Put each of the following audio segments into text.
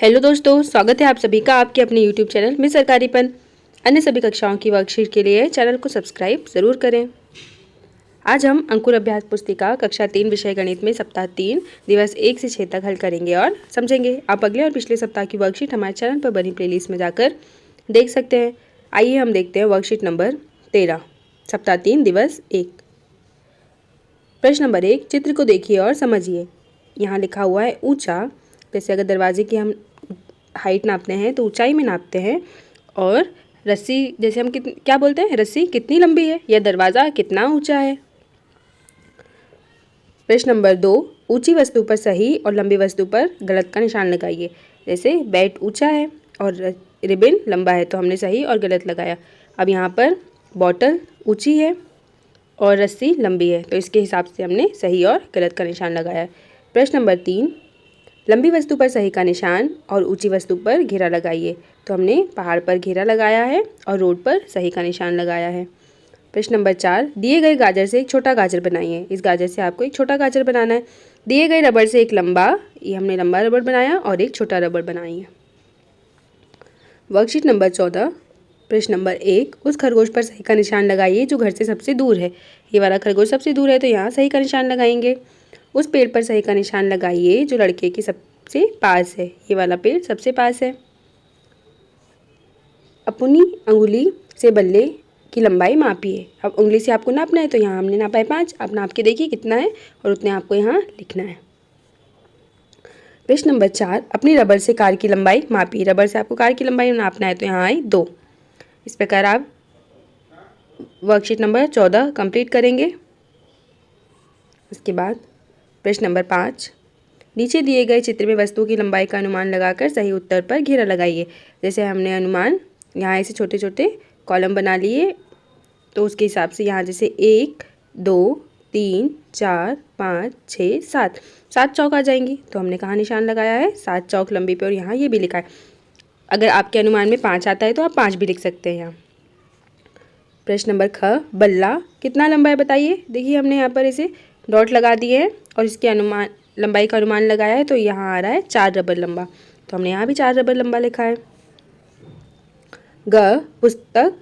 Hello दोस्तों, स्वागत है आप सभी का आपके अपने यूट्यूब चैनल में सरकारीपन। अन्य सभी कक्षाओं की वर्कशीट के लिए चैनल को सब्सक्राइब ज़रूर करें। आज हम अंकुर अभ्यास पुस्तिका कक्षा 3 विषय गणित में सप्ताह 3 दिवस 1 से 6 तक हल करेंगे और समझेंगे। आप अगले और पिछले सप्ताह की वर्कशीट हमारे चैनल पर बनी प्लेलिस्ट में जाकर देख सकते हैं। आइए हम देखते हैं वर्कशीट नंबर 13, सप्ताह 3 दिवस 1। प्रश्न नंबर 1, चित्र को देखिए और समझिए। यहाँ लिखा हुआ है ऊंचा। जैसे अगर दरवाजे की हम हाइट नापते हैं तो ऊंचाई में नापते हैं, और रस्सी जैसे हम क्या बोलते हैं, रस्सी कितनी लंबी है या दरवाज़ा कितना ऊंचा है। प्रश्न नंबर 2, ऊंची वस्तु पर सही और लंबी वस्तु पर गलत का निशान लगाइए। जैसे बैट ऊंचा है और रिबन लंबा है तो हमने सही और गलत लगाया। अब यहाँ पर बॉटल ऊंची है और रस्सी लंबी है तो इसके हिसाब से हमने सही और गलत का निशान लगाया। प्रश्न नंबर 3, लंबी वस्तु पर सही का निशान और ऊंची वस्तु पर घेरा लगाइए। तो हमने पहाड़ पर घेरा लगाया है और रोड पर सही का निशान लगाया है। प्रश्न नंबर 4, दिए गए गाजर से एक छोटा गाजर बनाइए। इस गाजर से आपको एक छोटा गाजर बनाना है। दिए गए रबड़ से एक लंबा, ये हमने लंबा रबड़ बनाया और एक छोटा रबड़ बनाई है। वर्कशीट नंबर 14, प्रश्न नंबर 1, उस खरगोश पर सही का निशान लगाइए जो घर से सबसे दूर है। ये वाला खरगोश सबसे दूर है तो यहाँ सही का निशान लगाएंगे। उस पेड़ पर सही का निशान लगाइए जो लड़के के सबसे पास है। ये वाला पेड़ सबसे पास है। अपनी अंगुली से बल्ले की लंबाई मापिए। अब उंगली से आपको नापना है तो यहाँ हमने नापा है 5। आप नाप के देखिए कितना है और उतने आपको यहाँ लिखना है। प्रश्न नंबर 4, अपनी रबड़ से कार की लंबाई मापिए। रबड़ से आपको कार की लंबाई नापना है तो यहाँ आई 2। इस प्रकार आप वर्कशीट नंबर 14 कंप्लीट करेंगे। उसके बाद प्रश्न नंबर 5, नीचे दिए गए चित्र में वस्तु की लंबाई का अनुमान लगाकर सही उत्तर पर घेरा लगाइए। जैसे हमने अनुमान यहाँ ऐसे छोटे छोटे कॉलम बना लिए तो उसके हिसाब से यहाँ जैसे 1 2 3 4 5 6 7 7 चौक आ जाएंगी तो हमने कहाँ निशान लगाया है 7 चौक लंबी पे, और यहाँ ये भी लिखा है। अगर आपके अनुमान में 5 आता है तो आप 5 भी लिख सकते हैं यहाँ। प्रश्न नंबर ख, बल्ला कितना लंबा है बताइए। देखिए हमने यहाँ पर इसे डॉट लगा दिए हैं और इसके अनुमान लंबाई का अनुमान लगाया है तो यहाँ आ रहा है 4 रबड़ लंबा, तो हमने यहाँ भी 4 रबड़ लंबा लिखा है। ग, पुस्तक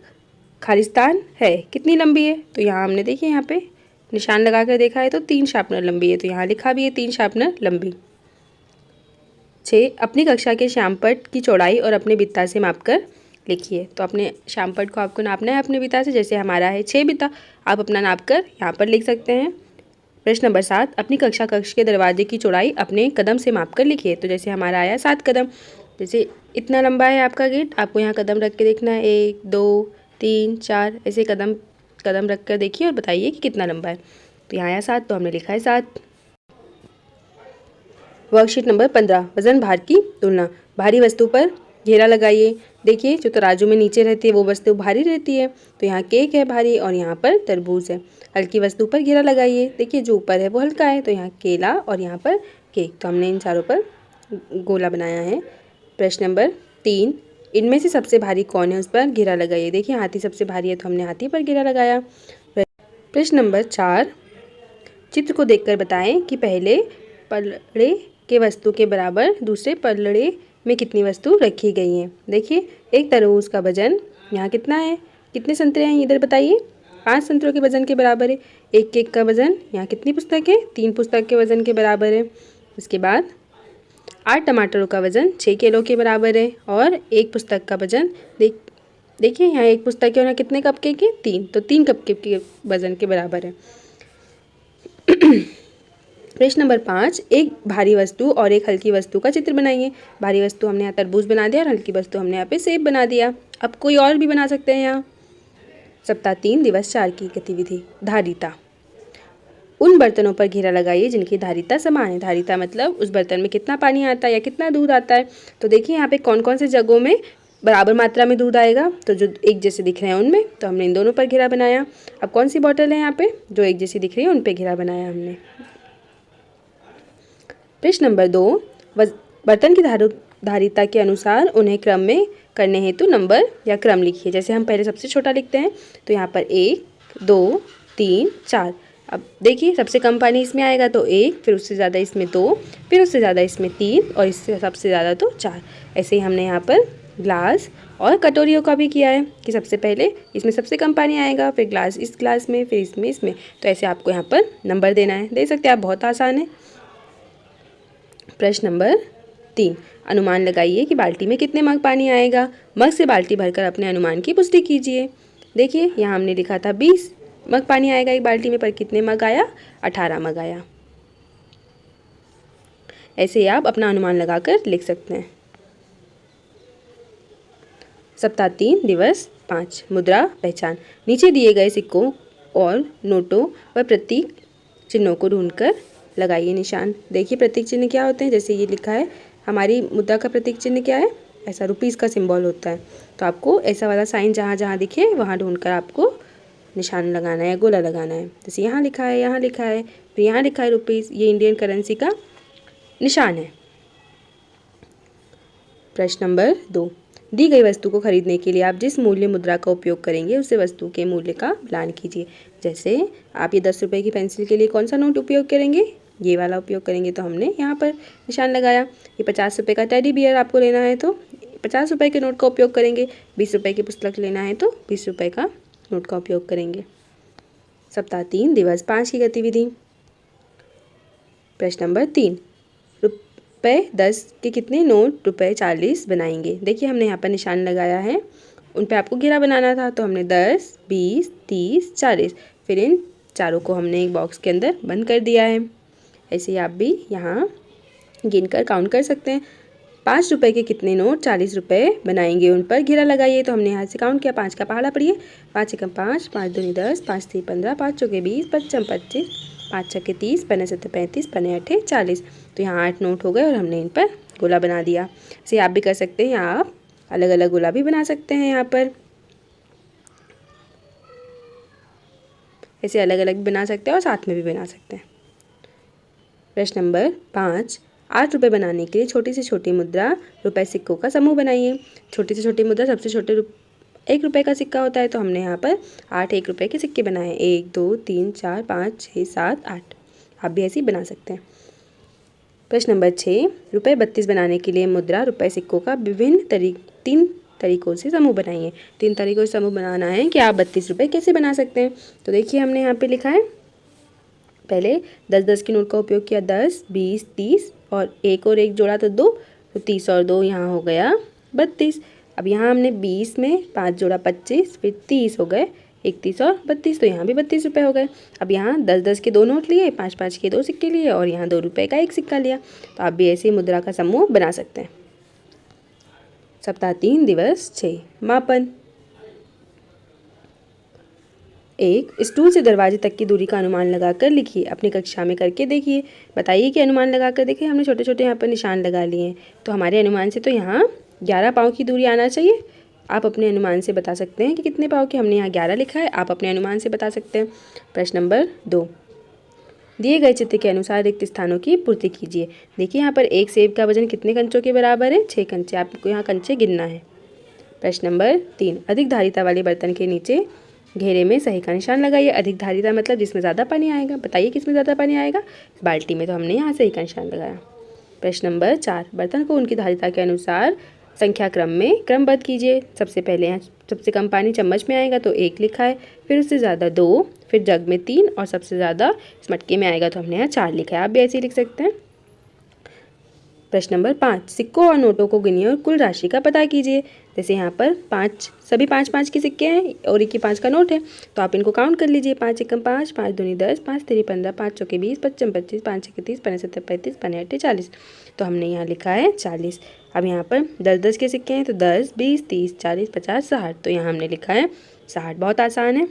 खालिस्तान है कितनी लंबी है, तो यहाँ हमने देखिए यहाँ पे निशान लगा कर देखा है तो 3 शार्पनर लंबी है, तो यहाँ लिखा भी है 3 शार्पनर लंबी। 6, अपनी कक्षा के श्यामपट्ट की चौड़ाई और अपने बित्ता से मापकर लिखिए। तो अपने श्यामपट्ट को आपको नापना है अपने बित्ता से। जैसे हमारा है 6 बित्ता, आप अपना नाप कर यहाँ पर लिख सकते हैं। प्रश्न नंबर 7, अपनी कक्षा कक्ष के दरवाजे की चौड़ाई अपने कदम से मापकर लिखिए। तो जैसे हमारा आया 7 कदम, जैसे इतना लंबा है आपका गेट, आपको यहाँ कदम रख के देखना है 1 2 3 4, ऐसे कदम रख कर देखिए और बताइए कि कितना लंबा है। तो यहाँ आया 7 तो हमने लिखा है 7। वर्कशीट नंबर 15, वजन भार की तुलना। भारी वस्तु पर घेरा लगाइए। देखिए जो तराजू में नीचे रहती है वो वस्तु भारी रहती है, तो यहाँ केक है भारी और यहाँ पर तरबूज है। हल्की वस्तु पर घेरा लगाइए। देखिए जो ऊपर है वो हल्का है तो यहाँ केला और यहाँ पर केक, तो हमने इन चारों पर गोला बनाया है। प्रश्न नंबर 3, इनमें से सबसे भारी कौन है उस पर घेरा लगाइए। देखिए हाथी सबसे भारी है तो हमने हाथी पर घेरा लगाया। प्रश्न नंबर 4, चित्र को देखकर बताएं कि पहले पलड़े के वस्तु के बराबर दूसरे पलड़े में कितनी वस्तु रखी गई है। देखिए एक तरबूज का वजन यहाँ कितना है, कितने संतरे हैं इधर बताइए, 5 संतरों के वजन के बराबर है। एक केक का वजन यहाँ कितनी पुस्तक है, 3 पुस्तक के वजन के बराबर है। उसके बाद 8 टमाटरों का वजन 6 किलो के बराबर है, और एक पुस्तक का वजन देखिए यहाँ एक पुस्तक के और कितने कप केक है, 3, तो 3 कप केक के वजन के बराबर है। प्रश्न नंबर 5, एक भारी वस्तु और एक हल्की वस्तु का चित्र बनाइए। भारी वस्तु हमने यहाँ तरबूज बना दिया और हल्की वस्तु हमने यहाँ पे सेब बना दिया। अब कोई और भी बना सकते हैं यहाँ। सप्ताह 3 दिवस 4 की गतिविधि, धारिता। उन बर्तनों पर घेरा लगाइए जिनकी धारिता समान है। धारिता मतलब उस बर्तन में कितना पानी आता है या कितना दूध आता है। तो देखिए यहाँ पे कौन कौन से जगहों में बराबर मात्रा में दूध आएगा, तो जो एक जैसे दिख रहे हैं उनमें, तो हमने इन दोनों पर घेरा बनाया। अब कौन सी बॉटल है यहाँ पे जो एक जैसी दिख रही है उन पर घेरा बनाया हमने। प्रश्न नंबर 2, बर्तन की धारिता के अनुसार उन्हें क्रम में करने हेतु नंबर या क्रम लिखिए। जैसे हम पहले सबसे छोटा लिखते हैं तो यहाँ पर 1 2 3 4। अब देखिए सबसे कम पानी इसमें आएगा तो 1, फिर उससे ज़्यादा इसमें 2, फिर उससे ज़्यादा इसमें 3 और इससे सबसे ज़्यादा तो 4। ऐसे ही हमने यहाँ पर ग्लास और कटोरियों का भी किया है कि सबसे पहले इसमें सबसे कम पानी आएगा, फिर ग्लास इस ग्लास में, फिर इसमें। तो ऐसे आपको यहाँ पर नंबर देना है। दे सकते हैं आप, बहुत आसान है। प्रश्न नंबर 3, अनुमान लगाइए कि बाल्टी में कितने मग पानी आएगा। मग से बाल्टी भरकर अपने अनुमान की पुष्टि कीजिए। देखिए यहाँ हमने लिखा था 20 मग पानी आएगा एक बाल्टी में, पर कितने मग आया? 18 मग आया। ऐसे ही आप अपना अनुमान लगाकर लिख सकते हैं। सप्ताह 3 दिवस 5, मुद्रा पहचान। नीचे दिए गए सिक्कों और नोटों पर प्रतीक चिन्हों को ढूंढकर लगाइए निशान। देखिए प्रतीक चिन्ह क्या होते हैं, जैसे ये लिखा है हमारी मुद्रा का प्रतीक चिन्ह क्या है, ऐसा रुपीस का सिंबल होता है। तो आपको ऐसा वाला साइन जहाँ जहाँ दिखे वहाँ ढूंढकर आपको निशान लगाना है, गोला लगाना है। जैसे यहाँ लिखा है, यहाँ लिखा है, फिर यहाँ लिखा है रुपीस, ये इंडियन करेंसी का निशान है। प्रश्न नंबर 2, दी गई वस्तु को खरीदने के लिए आप जिस मूल्य मुद्रा का उपयोग करेंगे उससे वस्तु के मूल्य का मिलान कीजिए। जैसे आप ये 10 रुपये की पेंसिल के लिए कौन सा नोट उपयोग करेंगे? ये वाला उपयोग करेंगे, तो हमने यहाँ पर निशान लगाया। ये 50 रुपये का टेडी बियर आपको लेना है तो 50 रुपये के नोट का उपयोग करेंगे। 20 रुपये की पुस्तक लेना है तो 20 रुपये का नोट का उपयोग करेंगे। सप्ताह 3 दिवस 5 की गतिविधि। प्रश्न नंबर 3, रुपये 10 के कितने नोट रुपये 40 बनाएंगे। देखिए हमने यहाँ पर निशान लगाया है, उन पे आपको घेरा बनाना था, तो हमने 10, 20, 30, 40, फिर इन चारों को हमने एक बॉक्स के अंदर बंद कर दिया है। ऐसे ही आप भी यहाँ गिनकर काउंट कर सकते हैं। 5 रुपये के कितने नोट 40 रुपये बनाएंगे, उन पर घेरा लगाइए। तो हमने यहाँ से काउंट किया, 5 का पहाड़ा पढ़िए, 5 एकम 5, 5 दूनी 10, 5 तीन 15, 5 चौके 20, 25 25, 5 छक्के 30, 5 सत्ते 35, 5 अट्ठे 40। तो यहाँ 8 नोट हो गए और हमने इन पर गोला बना दिया। इसे आप भी कर सकते हैं, यहाँ आप अलग अलग गोला भी बना सकते हैं। यहाँ पर ऐसे अलग अलग भी बना सकते हैं और साथ में भी बना सकते हैं। प्रश्न नंबर 5, 8 रुपये बनाने के लिए छोटी से छोटी मुद्रा रुपए सिक्कों का समूह बनाइए। छोटी से छोटी मुद्रा सबसे छोटे 1 रुपये का सिक्का होता है, तो हमने यहाँ पर 8 1 रुपये के सिक्के बनाए। 1 2 3 4 5 6 7 8। आप भी ऐसे ही बना सकते हैं। प्रश्न नंबर 6, रुपये 32 बनाने के लिए मुद्रा रुपए सिक्कों का विभिन्न 3 तरीकों से समूह बनाइए। 3 तरीकों से समूह बनाना है कि आप 32 रुपये कैसे बना सकते हैं। तो देखिए हमने यहाँ पे लिखा है, पहले 10-10 के नोट का उपयोग किया, 10 20 30 और 1 और 1 जोड़ा तो 2, तो 30 और 2 यहाँ हो गया 32। अब यहाँ हमने 20 में 5 जोड़ा 25, फिर 30 हो गए 31 और 32, तो यहाँ भी 32 रुपये हो गए। अब यहाँ 10-10 के 2 नोट लिए, 5-5 के 2 सिक्के लिए और यहाँ 2 रुपये का 1 सिक्का लिया। तो आप भी ऐसे मुद्रा का समूह बना सकते हैं। सप्ताह 3 दिवस 6, मापन। 1, स्टूल से दरवाजे तक की दूरी का अनुमान लगाकर लिखिए। अपनी कक्षा में करके देखिए, बताइए कि अनुमान लगाकर देखिए। हमने छोटे छोटे यहाँ पर निशान लगा लिए हैं, तो हमारे अनुमान से तो यहाँ 11 पाँव की दूरी आना चाहिए। आप अपने अनुमान से बता सकते हैं कि कितने पाँव की। हमने यहाँ 11 लिखा है, आप अपने अनुमान से बता सकते हैं। प्रश्न नंबर 2, दिए गए चित्र के अनुसार रिक्त स्थानों की पूर्ति कीजिए। देखिए यहाँ पर एक सेब का वजन कितने कंचों के बराबर है? 6 कंचे। आपको यहाँ कंचे गिनना है। प्रश्न नंबर 3, अधिक धारिता वाले बर्तन के नीचे घेरे में सही का निशान लगाइए। अधिक धारिता मतलब जिसमें ज़्यादा पानी आएगा। बताइए किसमें ज़्यादा पानी आएगा? बाल्टी में, तो हमने यहाँ सही का निशान लगाया। प्रश्न नंबर 4, बर्तन को उनकी धारिता के अनुसार संख्या क्रम में क्रमबद्ध कीजिए। सबसे पहले यहाँ सबसे कम पानी चम्मच में आएगा तो 1 लिखा है, फिर उससे ज़्यादा 2, फिर जग में 3 और सबसे ज़्यादा इस मटके में आएगा तो हमने यहाँ 4 लिखा है। आप भी ऐसे ही लिख सकते हैं। प्रश्न नंबर 5, सिक्कों और नोटों को गिनिए और कुल राशि का पता कीजिए। जैसे यहाँ पर 5 सभी 5-5 के सिक्के हैं और 1 की 5 का नोट है, तो आप इनको काउंट कर लीजिए। 5 एकम 5, 5 दूनी 10, 5 तीन 15, 5 चौके 20, 25 25, 5 छक्के 30, 5 सत्ते 35, 5 अट्ठे 40। तो हमने यहाँ लिखा है 40। अब यहाँ पर 10-10 के सिक्के हैं तो 10 20 30 40 50 60, तो यहाँ हमने लिखा है 60। बहुत आसान है।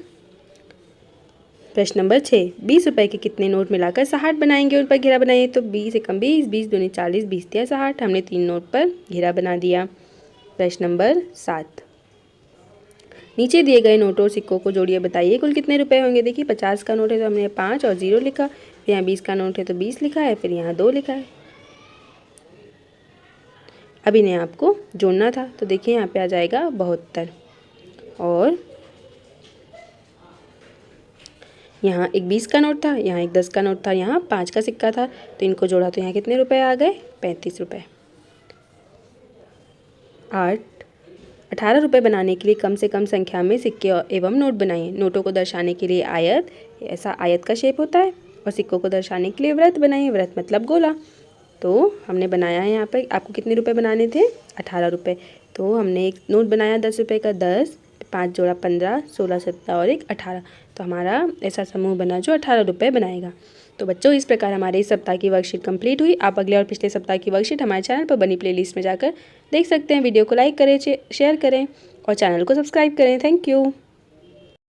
प्रश्न नंबर 6, 20 रुपये के कितने नोट मिलाकर 60 बनाएंगे, उन पर घेरा बनाइए। तो 20 एकम 20, 20 दूनी 40, 20 तिया 60। हमने 3 नोट पर घेरा बना दिया। प्रश्न नंबर 7, नीचे दिए गए नोटों और सिक्कों को जोड़िए, बताइए कुल कितने रुपए होंगे। देखिए 50 का नोट है तो हमने 5 और 0 लिखा, फिर यहाँ 20 का नोट है तो 20 लिखा है, फिर यहाँ 2 लिखा है। अब इन्हें आपको जोड़ना था, तो देखिए यहाँ पे आ जाएगा 72 और यहाँ एक 20 का नोट था, यहाँ एक 10 का नोट था, यहाँ 5 का सिक्का था। तो इनको जोड़ा तो यहाँ कितने रुपए आ गए? 35 रुपये। 8 18 रुपये बनाने के लिए कम से कम संख्या में सिक्के एवं नोट बनाइए। नोटों को दर्शाने के लिए आयत, ऐसा आयत का शेप होता है, और सिक्कों को दर्शाने के लिए वृत्त बनाइए। वृत्त मतलब गोला। तो हमने बनाया है यहाँ पे। आपको कितने रुपए बनाने थे? 18 रुपये। तो हमने एक नोट बनाया 10 रुपये का, 10, 5 जोड़ा 15, 16, 17 और एक 18। तो हमारा ऐसा समूह बना जो 18 रुपये बनाएगा। तो बच्चों, इस प्रकार हमारे इस सप्ताह की वर्कशीट कंप्लीट हुई। आप अगले और पिछले सप्ताह की वर्कशीट हमारे चैनल पर बनी प्लेलिस्ट में जाकर देख सकते हैं। वीडियो को लाइक करें, शेयर करें और चैनल को सब्सक्राइब करें। Thank you.